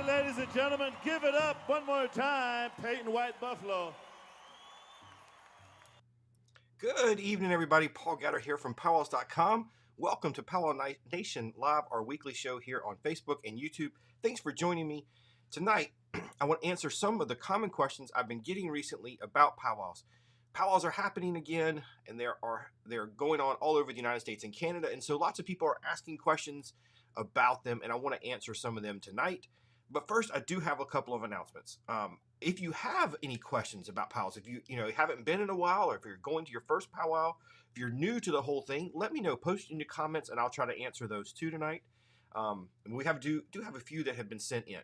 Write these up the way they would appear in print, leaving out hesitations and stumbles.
ladies and gentlemen. Give it up one more time, Peyton White Buffalo. Good evening, everybody. Paul Gatter here from PowWows.com. Welcome to Powwow Nation Live, our weekly show here on Facebook and YouTube. Thanks for joining me. Tonight, I want to answer some of the common questions I've been getting recently about powwows. Powwows are happening again, and they're going on all over the United States and Canada, and so lots of people are asking questions about them, and I want to answer some of them tonight. But first, I do have a couple of announcements. If you have any questions about powwows, if you haven't been in a while, or if you're going to your first powwow, if you're new to the whole thing, let me know. Post in the comments, and I'll try to answer those too tonight. And we do have a few that have been sent in.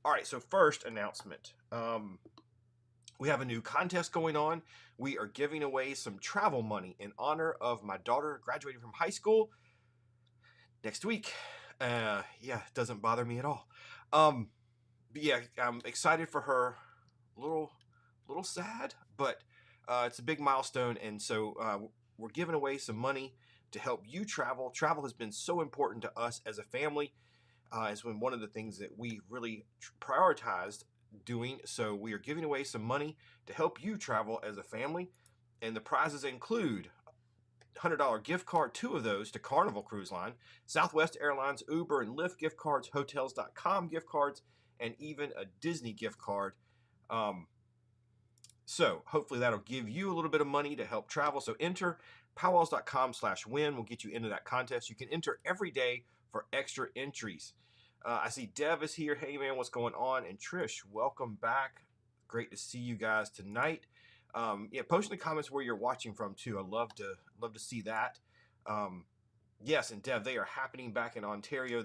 All right, so first announcement. We have a new contest going on. We are giving away some travel money in honor of my daughter graduating from high school next week. Yeah, it doesn't bother me at all. But yeah, I'm excited for her. A little sad, but it's a big milestone, and so we're giving away some money to help you travel. Travel has been so important to us as a family. It's been one of the things that we really prioritized doing. So we are giving away some money to help you travel as a family, and the prizes include $100 gift card, 2 of those to Carnival Cruise Line, Southwest Airlines, Uber and Lyft gift cards, Hotels.com gift cards, and even a Disney gift card. So hopefully that'll give you a little bit of money to help travel. So enter PowWows.com/win. We'll get you into that contest. You can enter every day for extra entries. I see Dev is here. Hey man, what's going on? And Trish, welcome back. Great to see you guys tonight. Yeah, post in the comments where you're watching from too. I love to see that. Yes, and Dev, they are happening back in Ontario.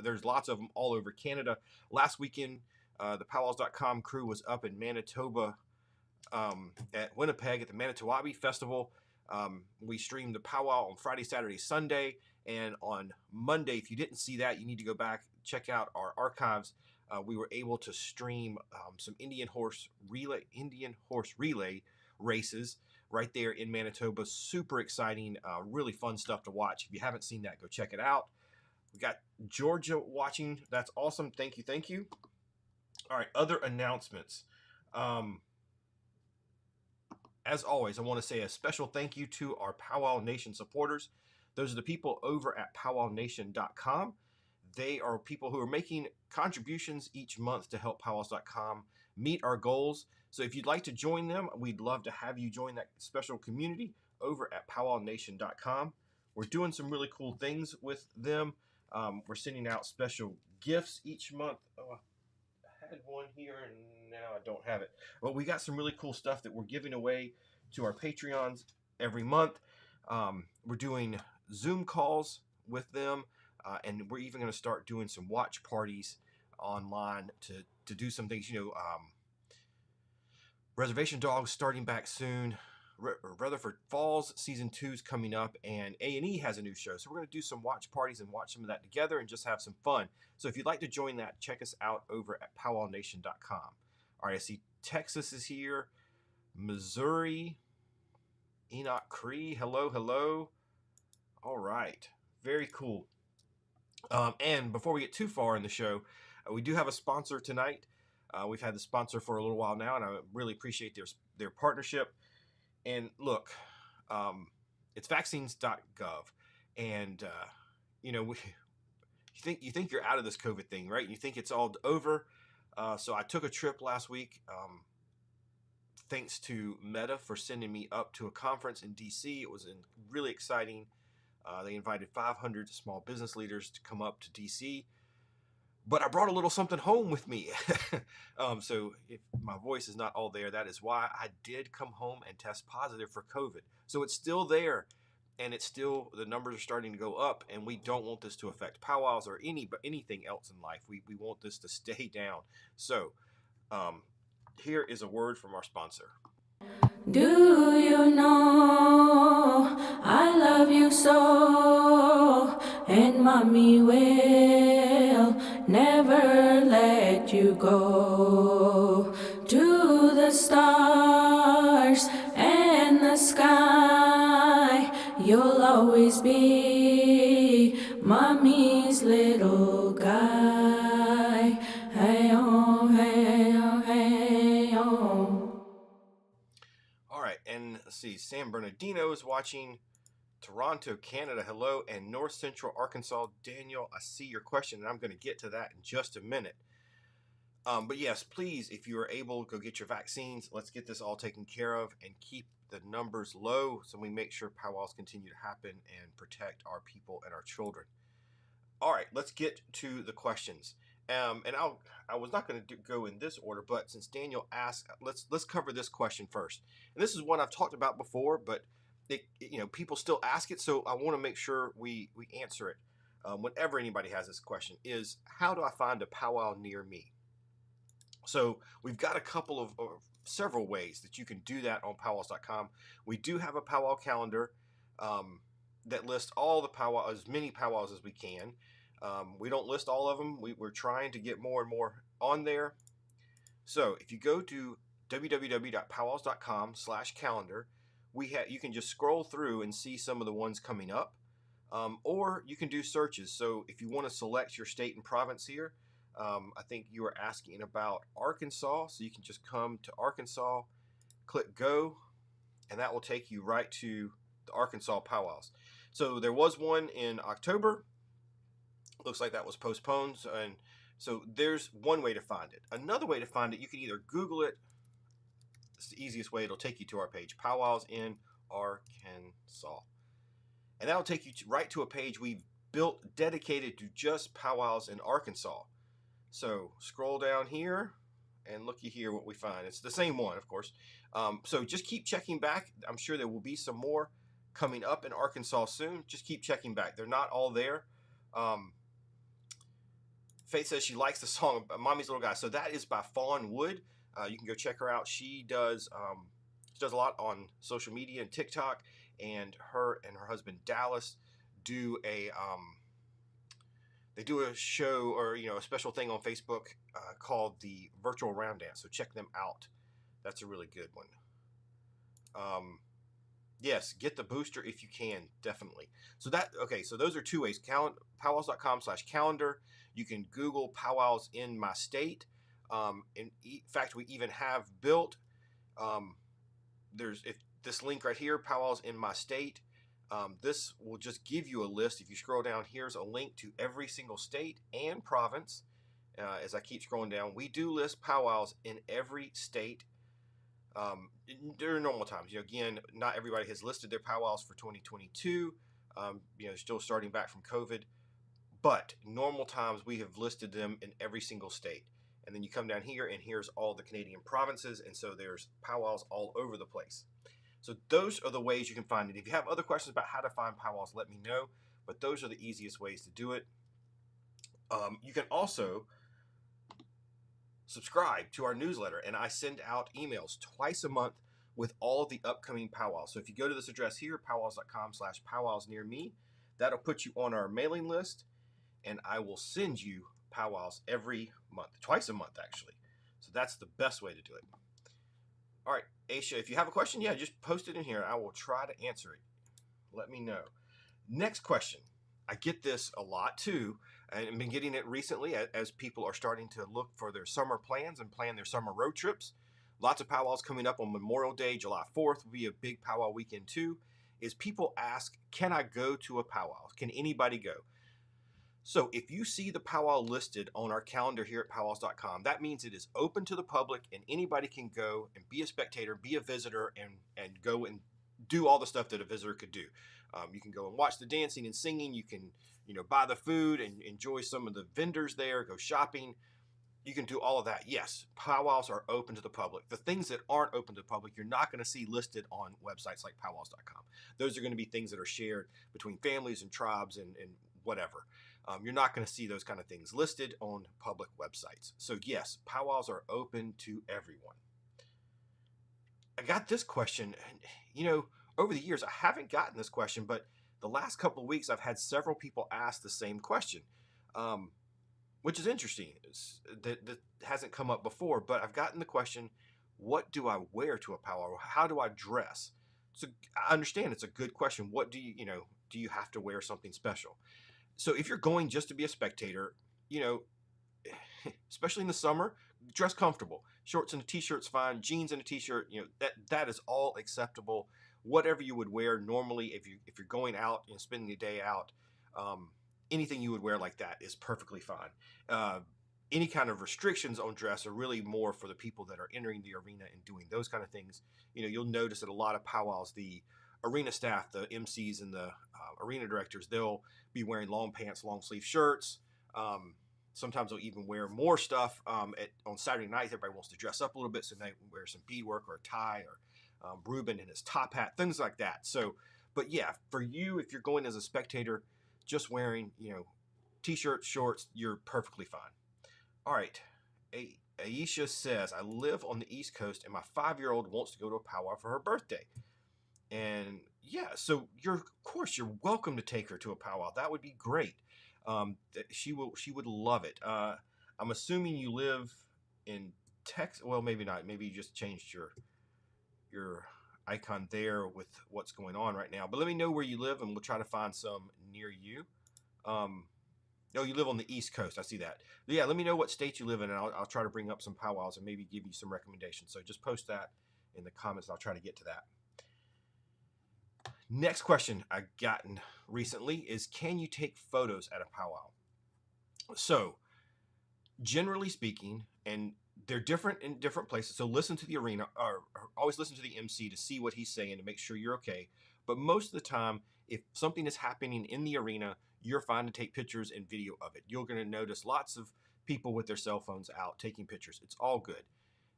There's lots of them all over Canada. Last weekend, the PowWows.com crew was up in Manitoba, at Winnipeg at the Manitowoc Festival. We streamed the powwow on Friday, Saturday, Sunday, and on Monday. If you didn't see that, you need to go back, check out our archives. We were able to stream some Indian horse relay races right there in Manitoba. Super exciting, really fun stuff to watch. If you haven't seen that, go check it out. We got Georgia watching. That's awesome. Thank you. All right, other announcements. As always, I want to say a special thank you to our Powwow Nation supporters. Those are the people over at PowWows.com. They are people who are making contributions each month to help PowWows.com meet our goals. So if you'd like to join them, we'd love to have you join that special community over at PowWows.com. We're doing some really cool things with them. We're sending out special gifts each month. Oh, I had one here and now I don't have it. But we got some really cool stuff that we're giving away to our Patreons every month. We're doing Zoom calls with them. And we're even going to start doing some watch parties online to do some things, Reservation Dogs starting back soon. Rutherford Falls Season 2 is coming up, and A&E has a new show. So we're going to do some watch parties and watch some of that together and just have some fun. So if you'd like to join that, check us out over at PowWownNation.com. All right, I see Texas is here. Missouri. Enoch Cree. Hello. All right. Very cool. And before we get too far in the show, we do have a sponsor tonight. We've had the sponsor for a little while now, and I really appreciate their partnership. And look, it's vaccines.gov, and you think you're out of this COVID thing, right? You think it's all over. So I took a trip last week. Thanks to Meta for sending me up to a conference in DC. It was really exciting. They invited 500 small business leaders to come up to DC, but I brought a little something home with me. So if my voice is not all there, that is why. I did come home and test positive for COVID. So it's still there, and the numbers are starting to go up, and we don't want this to affect powwows or anything else in life. We want this to stay down. So here is a word from our sponsor. Do you know I love you so, and mommy will never let you go. To the stars and the sky, you'll always be mommy's little guy. San Bernardino is watching. Toronto, Canada, hello. And North Central Arkansas, Daniel, I see your question, and I'm going to get to that in just a minute. But yes, please, if you are able, go get your vaccines. Let's get this all taken care of and keep the numbers low so we make sure powwows continue to happen and protect our people and our children. All right, let's get to the questions. And I was not going to go in this order, but since Daniel asked, let's cover this question first. And this is one I've talked about before, but people still ask it, so I want to make sure we answer it. Whenever anybody has this question, is how do I find a powwow near me? So we've got a couple of several ways that you can do that on PowWows.com. We do have a powwow calendar that lists all the powwow, as many powwows as we can. We don't list all of them. We're trying to get more and more on there. So if you go to www.PowWows.com/calendar, you can just scroll through and see some of the ones coming up, or you can do searches. So if you want to select your state and province here, I think you were asking about Arkansas, so you can just come to Arkansas, click go, and that will take you right to the Arkansas powwows. So there was one in October. Looks like that was postponed, and so there's one way to find it. Another way to find it, you can either Google it. It's the easiest way. It'll take you to our page, Powwows in Arkansas, and that'll take you right to a page we've built dedicated to just powwows in Arkansas. So scroll down here and looky here what we find. It's the same one, of course. So just keep checking back. I'm sure there will be some more coming up in Arkansas soon. Just keep checking back. They're not all there. Faith says she likes the song Mommy's Little Guy. So that is by Fawn Wood. You can go check her out. She does a lot on social media and TikTok, and her husband Dallas do a show, or a special thing on Facebook called the Virtual Round Dance. So check them out. That's a really good one. Yes, get the booster if you can, definitely. So those are two ways. PowWows.com/calendar. You can Google powwows in my state. In fact, we even have built, if this link right here, powwows in my state. This will just give you a list. If you scroll down, here's a link to every single state and province. As I keep scrolling down, we do list powwows in every state during normal times. Again, not everybody has listed their powwows for 2022. Still starting back from COVID. But normal times, we have listed them in every single state. And then you come down here, and here's all the Canadian provinces. And so there's powwows all over the place. So those are the ways you can find it. If you have other questions about how to find powwows, let me know. But those are the easiest ways to do it. You can also subscribe to our newsletter, and I send out emails twice a month with all the upcoming powwows. So if you go to this address here, PowWows.com/powwows near me, that'll put you on our mailing list, and I will send you powwows every month, twice a month actually. So that's the best way to do it. All right, Aisha, if you have a question, just post it in here. I will try to answer it. Let me know. Next question. I get this a lot too, and I've been getting it recently as people are starting to look for their summer plans and plan their summer road trips. Lots of powwows coming up on Memorial Day. July 4th will be a big powwow weekend too. Is people ask, can I go to a powwow? Can anybody go? So if you see the powwow listed on our calendar here at PowWows.com, that means it is open to the public and anybody can go and be a spectator, be a visitor, and go and do all the stuff that a visitor could do. You can go and watch the dancing and singing. You can, buy the food and enjoy some of the vendors there, go shopping. You can do all of that. Yes, powwows are open to the public. The things that aren't open to the public, you're not going to see listed on websites like PowWows.com. Those are going to be things that are shared between families and tribes and whatever. You're not going to see those kind of things listed on public websites. So yes, powwows are open to everyone. I got this question, and over the years, I haven't gotten this question, but the last couple of weeks, I've had several people ask the same question, which is interesting. That hasn't come up before, but I've gotten the question, what do I wear to a powwow? How do I dress? So I understand it's a good question. What do you have to wear something special? So if you're going just to be a spectator, especially in the summer, dress comfortable. Shorts and a t-shirt's fine. Jeans and a t-shirt, that is all acceptable. whatever you would wear normally if you're going out and spending the day out. Anything you would wear like that is perfectly fine. Any kind of restrictions on dress are really more for the people that are entering the arena and doing those kind of things. You'll notice that a lot of powwows, the arena staff, the MCs and the arena directors, they'll be wearing long pants, long sleeve shirts. Sometimes they'll even wear more stuff. On Saturday nights, everybody wants to dress up a little bit, so they wear some beadwork or a tie or Ruben in his top hat, things like that. So, but yeah, for you, if you're going as a spectator, just wearing, t-shirts, shorts, you're perfectly fine. All right. Aisha says, I live on the East Coast and my 5-year-old wants to go to a powwow for her birthday. And yeah, so of course you're welcome to take her to a powwow. That would be great. She would love it. I'm assuming you live in Texas. Well, maybe not. Maybe you just changed your icon there with what's going on right now. But let me know where you live and we'll try to find some near you. No, you live on the East Coast. I see that. But yeah, let me know what state you live in, and I'll try to bring up some powwows and maybe give you some recommendations. So just post that in the comments, and I'll try to get to that. Next question I've gotten recently is, can you take photos at a powwow? So generally speaking, and they're different in different places. So listen to the arena, or always listen to the MC to see what he's saying to make sure you're okay. But most of the time, if something is happening in the arena, you're fine to take pictures and video of it. You're going to notice lots of people with their cell phones out taking pictures. It's all good,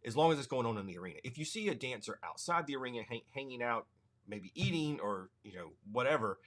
as long as it's going on in the arena. If you see a dancer outside the arena hanging out, maybe eating or whatever,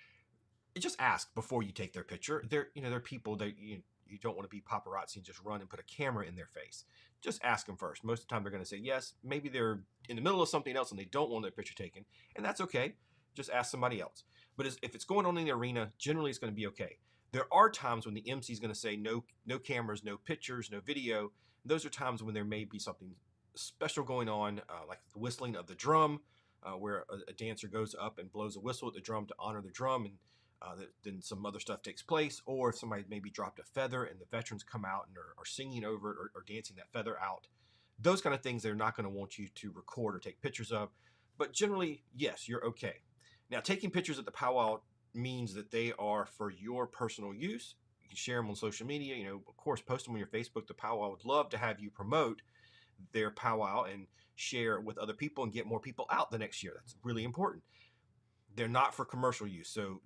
just ask before you take their picture. They're people that you don't want to be paparazzi and just run and put a camera in their face. Just ask them first. Most of the time they're going to say yes. Maybe they're in the middle of something else and they don't want their picture taken, and that's okay. Just ask somebody else. But if it's going on in the arena, generally it's going to be okay. There are times when the MC is going to say no cameras, no pictures, no video. Those are times when there may be something special going on, like the whistling of the drum, where a dancer goes up and blows a whistle at the drum to honor the drum, and then some other stuff takes place. Or if somebody maybe dropped a feather and the veterans come out and are singing over it or dancing that feather out. Those kind of things they're not going to want you to record or take pictures of. But generally, yes, you're okay. Now, taking pictures at the powwow means that they are for your personal use. You can share them on social media. Of course, post them on your Facebook. The powwow would love to have you promote their powwow and share with other people and get more people out the next year. That's really important. They're not for commercial use. So,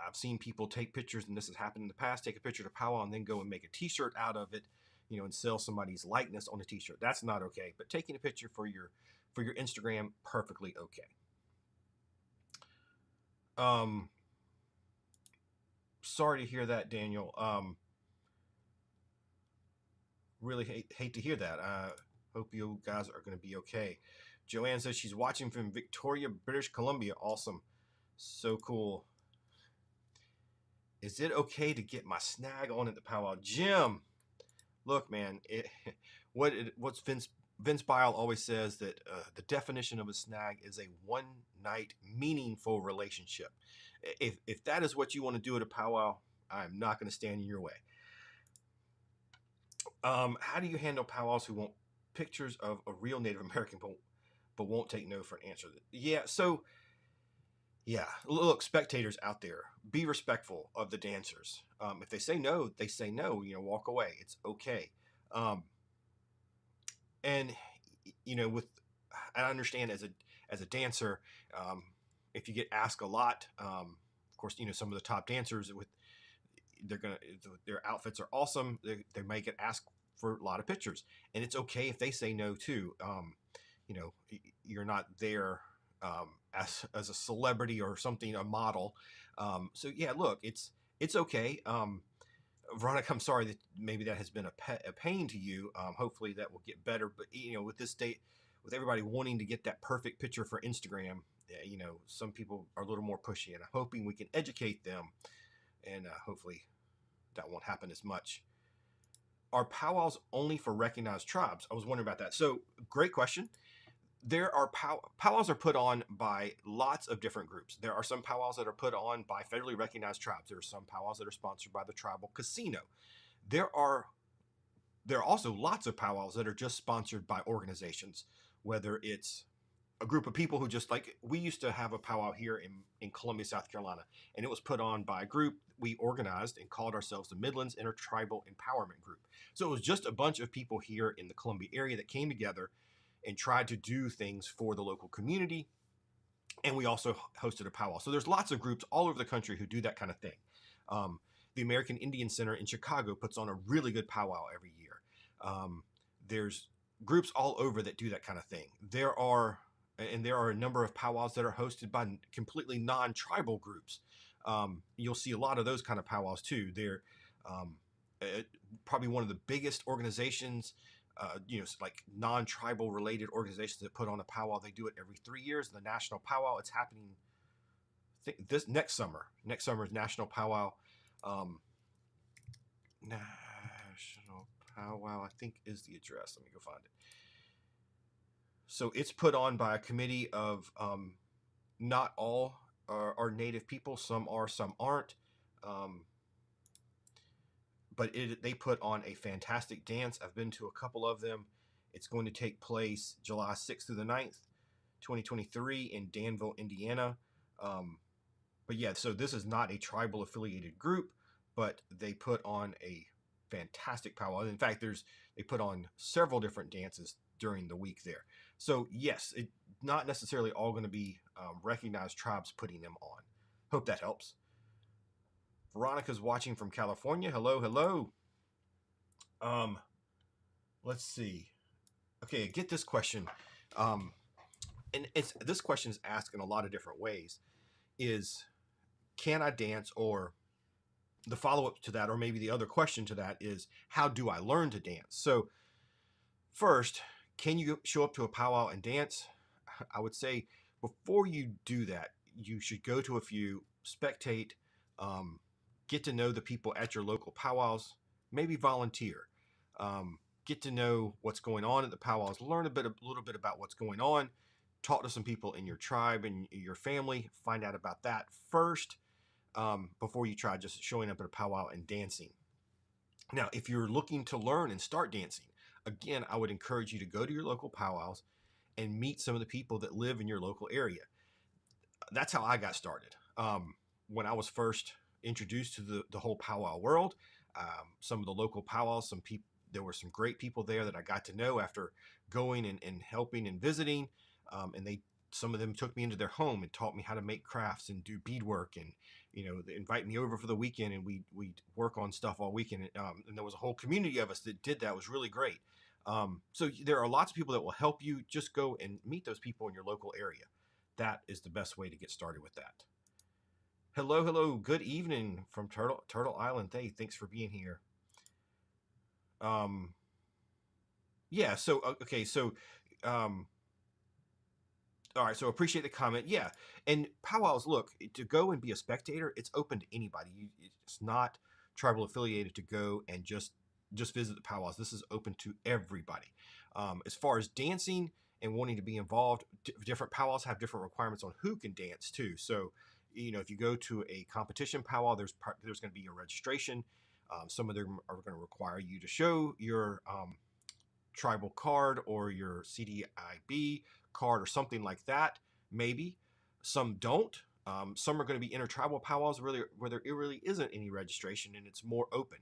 I've seen people take pictures, and this has happened in the past, take a picture of the powwow and then go and make a t-shirt out of it, and sell somebody's likeness on a t-shirt. That's not okay. But taking a picture for your Instagram, perfectly okay. Sorry to hear that, Daniel. Really hate to hear that. Hope you guys are going to be okay. Joanne says she's watching from Victoria, British Columbia. Awesome. So cool. Is it okay to get my snag on at the powwow? Jim, look, man, what's Vince Bile always says that the definition of a snag is a one-night meaningful relationship. If that is what you want to do at a powwow, I'm not going to stand in your way. How do you handle powwows who want pictures of a real Native American but won't take no for an answer? Yeah, look, spectators out there, be respectful of the dancers. If they say no, they say no. Walk away. It's okay. And I understand as a dancer, if you get asked a lot, of course, some of the top dancers their outfits are awesome. They may get asked for a lot of pictures, and it's okay if they say no too. You're not there as a celebrity or something, a model. So yeah, look, it's okay. Veronica, I'm sorry that maybe that has been a pain to you. Hopefully that will get better. But with this state, with everybody wanting to get that perfect picture for Instagram, some people are a little more pushy, and I'm hoping we can educate them, and hopefully that won't happen as much. Are powwows only for recognized tribes? I was wondering about that. So great question. There are powwows are put on by lots of different groups. There are some powwows that are put on by federally recognized tribes. There are some powwows that are sponsored by the tribal casino. There are also lots of powwows that are just sponsored by organizations, whether it's a group of people who just like, we used to have a powwow here in Columbia, South Carolina, and it was put on by a group we organized and called ourselves the Midlands Intertribal Empowerment Group. So it was just a bunch of people here in the Columbia area that came together and tried to do things for the local community. And we also hosted a powwow. So there's lots of groups all over the country who do that kind of thing. The American Indian Center in Chicago puts on a really good powwow every year. There's groups all over that do that kind of thing. There are a number of powwows that are hosted by completely non-tribal groups. You'll see a lot of those kind of powwows too. They're probably one of the biggest organizations, like non-tribal related organizations that put on a powwow. They do it every 3 years. The National Powwow. It's happening this next summer. Next summer's National Powwow. National Powwow, I think, is the address. Let me go find it. So it's put on by a committee of not all are Native people. Some are, some aren't. But they put on a fantastic dance. I've been to a couple of them. It's going to take place July 6th through the 9th, 2023 in Danville, Indiana. But yeah, so this is not a tribal affiliated group, but they put on a fantastic powwow. In fact, they put on several different dances during the week there. So yes, it's not necessarily all going to be recognized tribes putting them on. Hope that helps. Veronica's watching from California. Hello, hello. Let's see. Okay, get this question. And this question is asked in a lot of different ways. Is, can I dance? Or the follow-up to that, or maybe the other question to that is, how do I learn to dance? So first, can you show up to a powwow and dance? I would say before you do that, you should go to a few, spectate, get to know the people at your local powwows, maybe volunteer, get to know what's going on at the powwows, learn a little bit about what's going on, talk to some people in your tribe and your family, find out about that first, before you try just showing up at a powwow and dancing. Now, if you're looking to learn and start dancing, again, I would encourage you to go to your local powwows and meet some of the people that live in your local area. That's how I got started. When I was first introduced to the whole powwow world, some of the local powwows, there were some great people there that I got to know after going and helping and visiting. And some of them took me into their home and taught me how to make crafts and do beadwork, and they invite me over for the weekend, and we work on stuff all weekend. And there was a whole community of us that did that. It was really great. So there are lots of people that will help you. Just go and meet those people in your local area. That is the best way to get started with that. Hello, hello. Good evening from Turtle Island. Hey, thanks for being here. Yeah. So okay. So all right, so appreciate the comment. Yeah, and powwows, look, to go and be a spectator, it's open to anybody. It's not tribal affiliated to go and just visit the powwows. This is open to everybody. As far as dancing and wanting to be involved, different powwows have different requirements on who can dance too. So, if you go to a competition powwow, there's going to be a registration. Some of them are going to require you to show your tribal card or your CDIB card or something like that. Maybe some don't. Some are going to be intertribal powwows where there really isn't any registration and it's more open.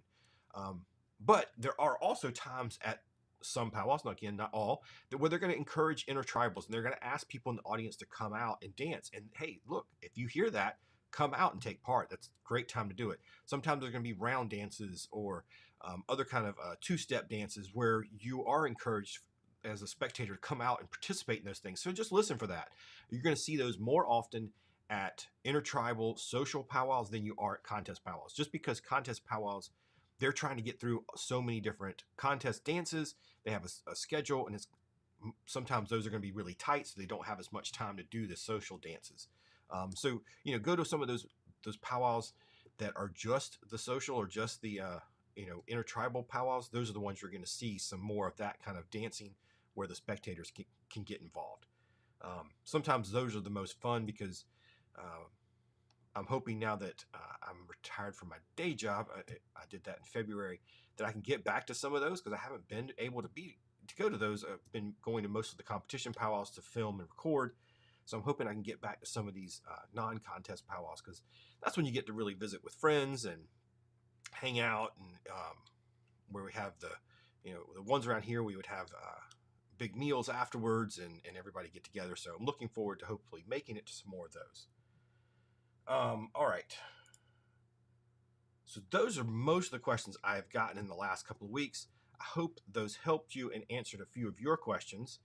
But there are also times at some powwows, again, not all, where they're going to encourage intertribals, and they're going to ask people in the audience to come out and dance. And hey, look, if you hear that, come out and take part. That's a great time to do it. Sometimes there's going to be round dances or other kind of two-step dances where you are encouraged as a spectator to come out and participate in those things. So just listen for that. You're going to see those more often at intertribal social powwows than you are at contest powwows. Just because contest powwows, they're trying to get through so many different contest dances. They have a schedule, and sometimes those are going to be really tight, so they don't have as much time to do the social dances. So go to some of those powwows that are just the social or just the intertribal powwows. Those are the ones you're going to see some more of that kind of dancing where the spectators can get involved. Sometimes those are the most fun because I'm hoping now that I'm retired from my day job, I did that in February, that I can get back to some of those because I haven't been able to to go to those. I've been going to most of the competition powwows to film and record. So I'm hoping I can get back to some of these non-contest powwows, because that's when you get to really visit with friends and hang out, and where we have the ones around here, we would have big meals afterwards, and everybody get together. So I'm looking forward to hopefully making it to some more of those. All right. So those are most of the questions I've gotten in the last couple of weeks. I hope those helped you and answered a few of your questions.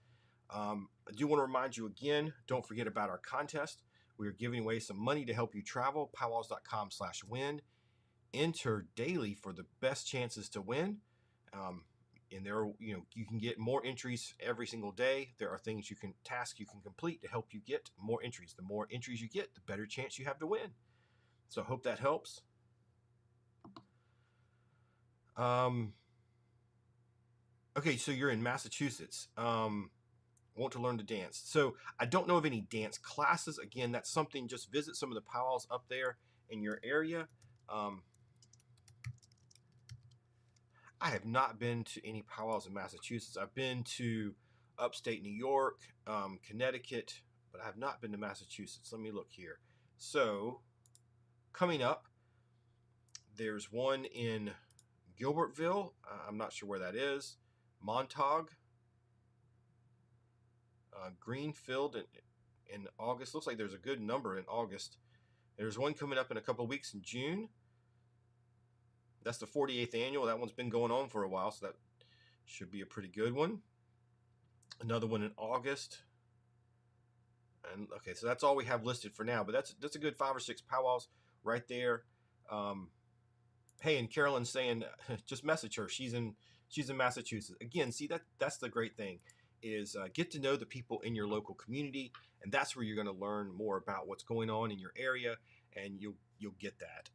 I do want to remind you again, don't forget about our contest. We are giving away some money to help you travel, PowWows.com/win. Enter daily for the best chances to win. And there are, you can get more entries every single day. There are things tasks you can complete to help you get more entries. The more entries you get, the better chance you have to win. So I hope that helps. Okay, so you're in Massachusetts. Want to learn to dance. So I don't know of any dance classes. Again, that's something, just visit some of the powwows up there in your area. I have not been to any powwows in Massachusetts. I've been to upstate New York, Connecticut, but I have not been to Massachusetts. Let me look here. So coming up, there's one in Gilbertville. I'm not sure where that is. Montauk. Greenfield in August. Looks like there's a good number in August. There's one coming up in a couple of weeks in June. That's the 48th annual. That one's been going on for a while, so that should be a pretty good one. Another one in August. And okay, so that's all we have listed for now, but that's a good 5 or 6 powwows right there. Hey, and Carolyn's saying just message her. She's in Massachusetts. Again, see, that's the great thing is get to know the people in your local community, and that's where you're going to learn more about what's going on in your area, and you'll get that.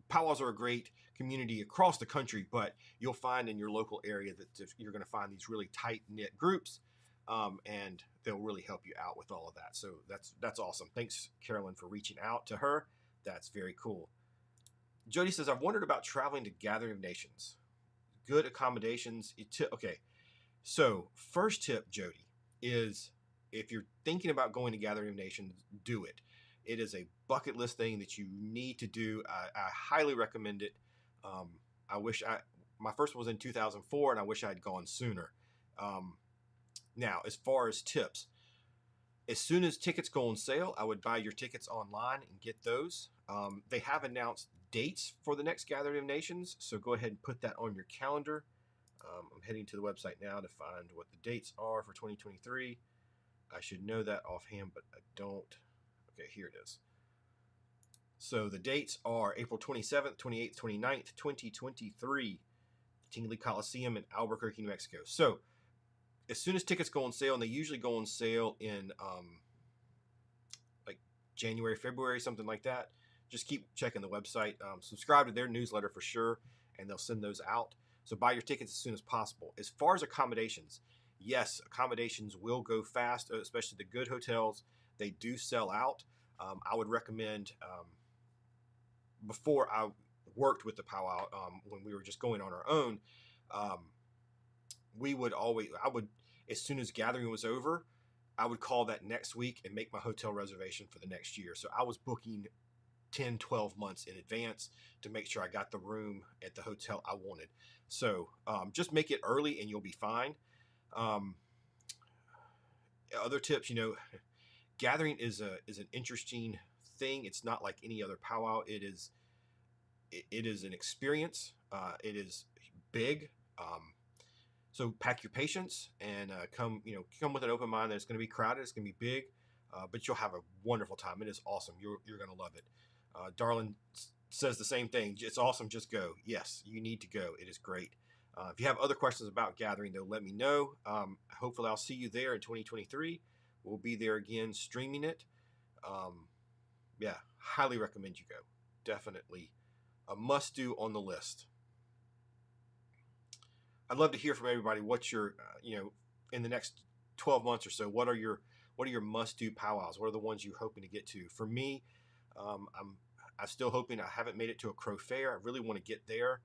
Powwows are a great community across the country, but you'll find in your local area that you're going to find these really tight-knit groups, and they'll really help you out with all of that. So that's awesome. Thanks, Carolyn, for reaching out to her. That's very cool. Jody says, I've wondered about traveling to Gathering of Nations. Good accommodations. Okay, so first tip, Jody, is if you're thinking about going to Gathering of Nations, do it. It is a bucket list thing that you need to do. I highly recommend it. My first one was in 2004, and I wish I had gone sooner. Now, as far as tips, as soon as tickets go on sale, I would buy your tickets online and get those. They have announced dates for the next Gathering of Nations, so go ahead and put that on your calendar. I'm heading to the website now to find what the dates are for 2023. I should know that offhand, but I don't. Okay, here it is. So the dates are April 27th, 28th, 29th, 2023, Tingley Coliseum in Albuquerque, New Mexico. So as soon as tickets go on sale, and they usually go on sale in like January, February, something like that, just keep checking the website. Subscribe to their newsletter for sure, and they'll send those out. So buy your tickets as soon as possible. As far as accommodations, yes, accommodations will go fast, especially the good hotels. They do sell out. I would recommend, before I worked with the powwow, when we were just going on our own, I would, as soon as gathering was over, I would call that next week and make my hotel reservation for the next year. So I was booking 10, 12 months in advance to make sure I got the room at the hotel I wanted. So just make it early and you'll be fine. Other tips, gathering is an interesting thing. It's not like any other powwow. It is an experience. It is big. So pack your patience and come with an open mind that it's going to be crowded. It's going to be big, but you'll have a wonderful time. It is awesome. You're going to love it. Darlin says the same thing. It's awesome. Just go. Yes, you need to go. It is great. If you have other questions about gathering, though, let me know. Hopefully I'll see you there in 2023. We'll be there again streaming it. Yeah, highly recommend you go. Definitely a must-do on the list. I'd love to hear from everybody what your, in the next 12 months or so, what are your must-do powwows? What are the ones you're hoping to get to? For me, I'm still hoping. I haven't made it to a Crow Fair. I really want to get there.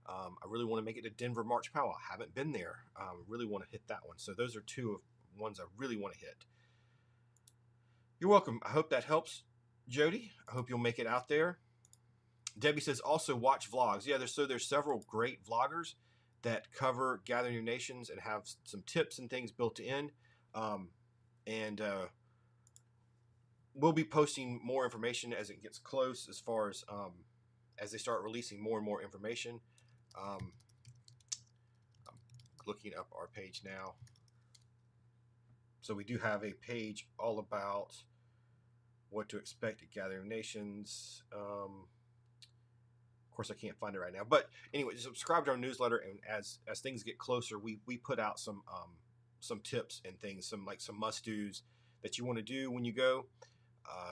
I really want to make it to Denver March Powwow. I haven't been there. Really want to hit that one. So those are two of ones I really want to hit. You're welcome. I hope that helps, Jody. I hope you'll make it out there. Debbie says also watch vlogs. Yeah, there's several great vloggers that cover Gathering New Nations and have some tips and things built in. And we'll be posting more information as it gets close, as far as they start releasing more and more information. I'm looking up our page now. So we do have a page all about what to expect at Gathering Nations. Of course, I can't find it right now. But anyway, subscribe to our newsletter, and as things get closer, we put out some tips and things, some must-dos that you want to do when you go.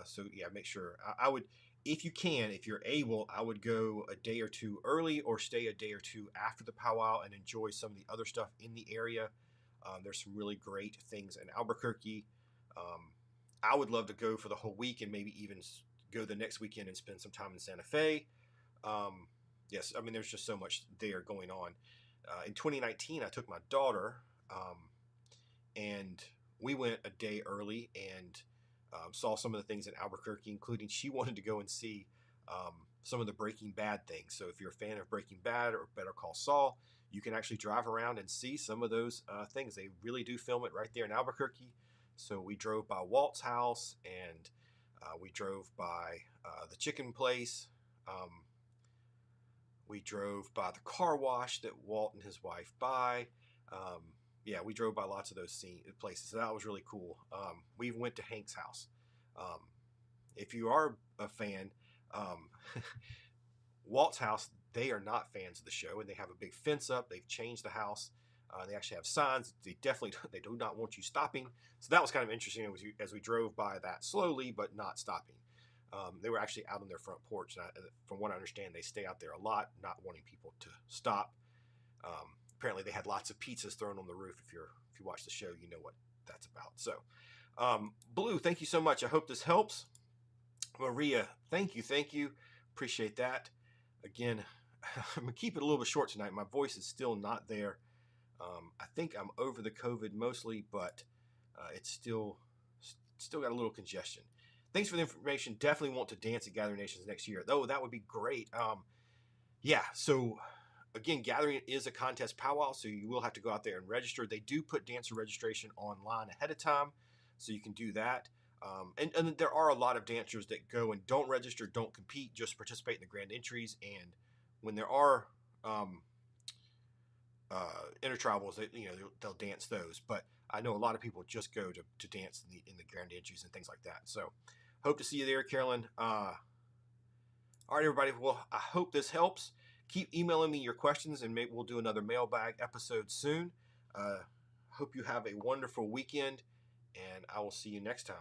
So yeah, make sure. I would, if you can, if you're able, I would go a day or two early or stay a day or two after the powwow and enjoy some of the other stuff in the area. There's some really great things in Albuquerque. I would love to go for the whole week and maybe even go the next weekend and spend some time in Santa Fe. Yes, I mean, there's just so much there going on. In 2019, I took my daughter, and we went a day early and saw some of the things in Albuquerque, including she wanted to go and see some of the Breaking Bad things. So if you're a fan of Breaking Bad or Better Call Saul, you can actually drive around and see some of those things. They really do film it right there in Albuquerque. So we drove by Walt's house, and we drove by the chicken place. We drove by the car wash that Walt and his wife buy. Yeah, we drove by lots of those places. So that was really cool. We went to Hank's house. If you are a fan, Walt's house, they are not fans of the show, and they have a big fence up. They've changed the house. They actually have signs. They do not want you stopping. So that was kind of interesting as we drove by that slowly, but not stopping. They were actually out on their front porch. And from what I understand, they stay out there a lot, not wanting people to stop. Apparently, they had lots of pizzas thrown on the roof. If you watch the show, you know what that's about. So, Blue, thank you so much. I hope this helps. Maria, thank you. Appreciate that. Again, I'm gonna keep it a little bit short tonight. My voice is still not there. I think I'm over the COVID mostly, but it's still got a little congestion. Thanks for the information. Definitely want to dance at Gathering Nations next year, though. That would be great. Yeah. So again, Gathering is a contest powwow, so you will have to go out there and register. They do put dancer registration online ahead of time, so you can do that. And there are a lot of dancers that go and don't register, don't compete, just participate in the grand entries. And when there are intertribals, they'll dance those. But I know a lot of people just go to dance in the grand entries and things like that. So hope to see you there, Carolyn. All right, everybody. Well, I hope this helps. Keep emailing me your questions, and maybe we'll do another mailbag episode soon. Hope you have a wonderful weekend, and I will see you next time.